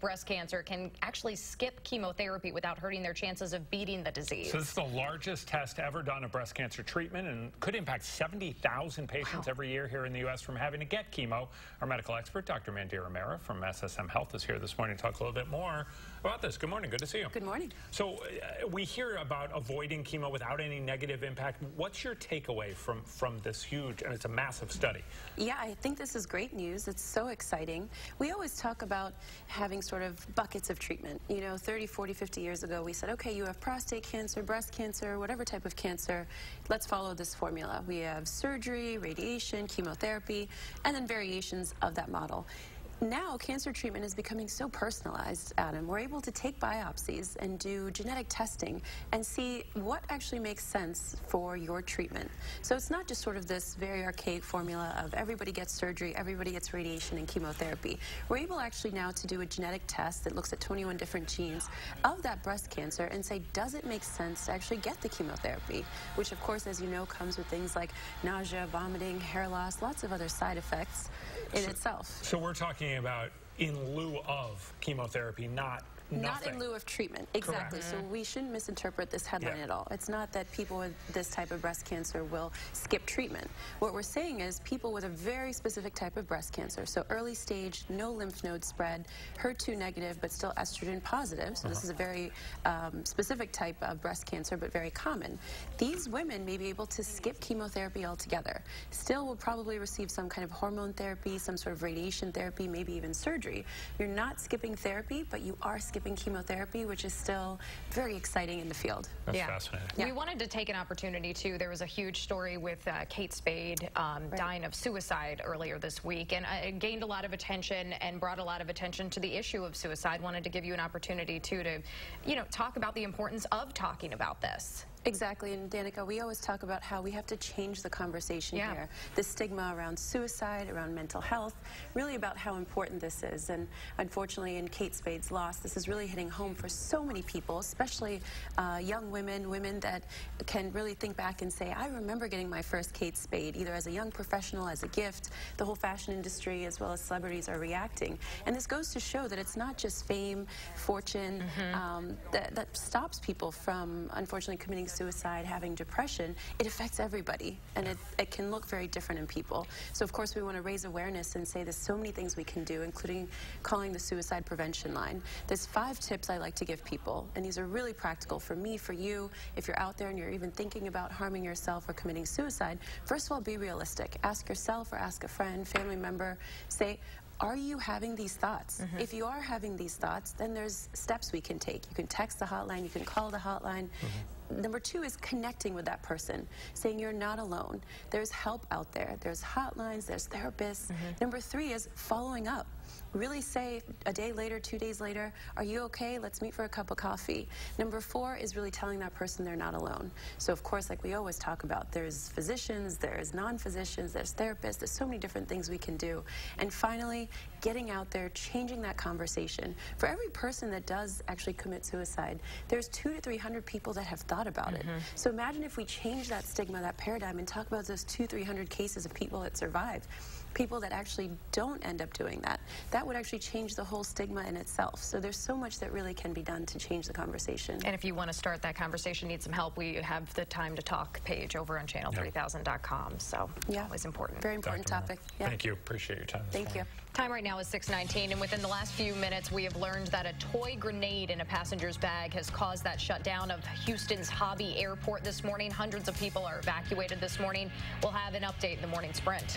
Breast cancer can actually skip chemotherapy without hurting their chances of beating the disease. So this is the largest test ever done of breast cancer treatment and could impact 70,000 patients every year here in the U.S. from having to get chemo. Our medical expert, Dr. Mandira Mehra from SSM Health, is here this morning to talk a little bit more about this. Good morning. Good to see you. Good morning. So we hear about avoiding chemo without any negative impact. What's your takeaway from this huge, and it's a massive study? Yeah, I think this is great news. It's so exciting. We always talk about having sort of buckets of treatment. You know, 30, 40, 50 years ago, we said, okay, you have prostate cancer, breast cancer, whatever type of cancer, let's follow this formula. We have surgery, radiation, chemotherapy, and then variations of that model. Now, cancer treatment is becoming so personalized, Adam. We're able to take biopsies and do genetic testing and see what actually makes sense for your treatment. So it's not just sort of this very archaic formula of everybody gets surgery, everybody gets radiation and chemotherapy. We're able actually now to do a genetic test that looks at 21 different genes of that breast cancer and say, does it make sense to actually get the chemotherapy? Which, of course, as you know, comes with things like nausea, vomiting, hair loss, lots of other side effects in itself. So we're talking about in lieu of chemotherapy, not nothing. In lieu of treatment, exactly. Correct. So we shouldn't misinterpret this headline at all. It's not that people with this type of breast cancer will skip treatment. What we're saying is people with a very specific type of breast cancer, so early stage, no lymph node spread, HER2 negative, but still estrogen positive, so this is a very specific type of breast cancer, but very common. These women may be able to skip chemotherapy altogether. Still will probably receive some kind of hormone therapy, some sort of radiation therapy, maybe even surgery. You're not skipping therapy, but you are skipping chemotherapy, which is still very exciting in the field. That's fascinating. We wanted to take an opportunity too. There was a huge story with Kate Spade dying of suicide earlier this week, and it gained a lot of attention and brought a lot of attention to the issue of suicide. Wanted to give you an opportunity too to, talk about the importance of talking about this. Exactly, and Danica, we always talk about how we have to change the conversation here. The stigma around suicide, around mental health, really about how important this is. And unfortunately, in Kate Spade's loss, this is really hitting home for so many people, especially young women, women that can really think back and say, I remember getting my first Kate Spade, either as a young professional, as a gift. The whole fashion industry, as well as celebrities, are reacting. And this goes to show that it's not just fame, fortune, that stops people from, unfortunately, committing suicide, having depression. It affects everybody, and it can look very different in people. So of course we want to raise awareness and say there's so many things we can do, including calling the suicide prevention line. There's 5 tips I like to give people, and these are really practical for me, for you. If you're out there and you're even thinking about harming yourself or committing suicide, first of all, be realistic. Ask yourself or ask a friend, family member, say, are you having these thoughts? If you are having these thoughts, then there's steps we can take. You can text the hotline, you can call the hotline. Number 2 is connecting with that person, saying you're not alone. There's help out there. There's hotlines, there's therapists. Number 3 is following up. Really say a day later, 2 days later, are you okay? Let's meet for a cup of coffee. Number 4 is really telling that person they're not alone. So of course, like we always talk about, there's physicians, there's non-physicians, there's therapists, there's so many different things we can do. And finally, getting out there, changing that conversation. For every person that does actually commit suicide, there's 200 to 300 people that have thought about it. So imagine if we change that stigma, that paradigm, and talk about those 200 to 300 cases of people that survive, people that actually don't end up doing that. That would actually change the whole stigma in itself. So there's so much that really can be done to change the conversation. And if you want to start that conversation, need some help, we have the Time to Talk page over on channel3000.com. So always important. Very important topic. Thank you. Appreciate your time. Thank you. Time right now is 6:19, and within the last few minutes, we have learned that a toy grenade in a passenger's bag has caused that shutdown of Houston's Hobby Airport this morning. Hundreds of people are evacuated this morning. We'll have an update in the morning sprint.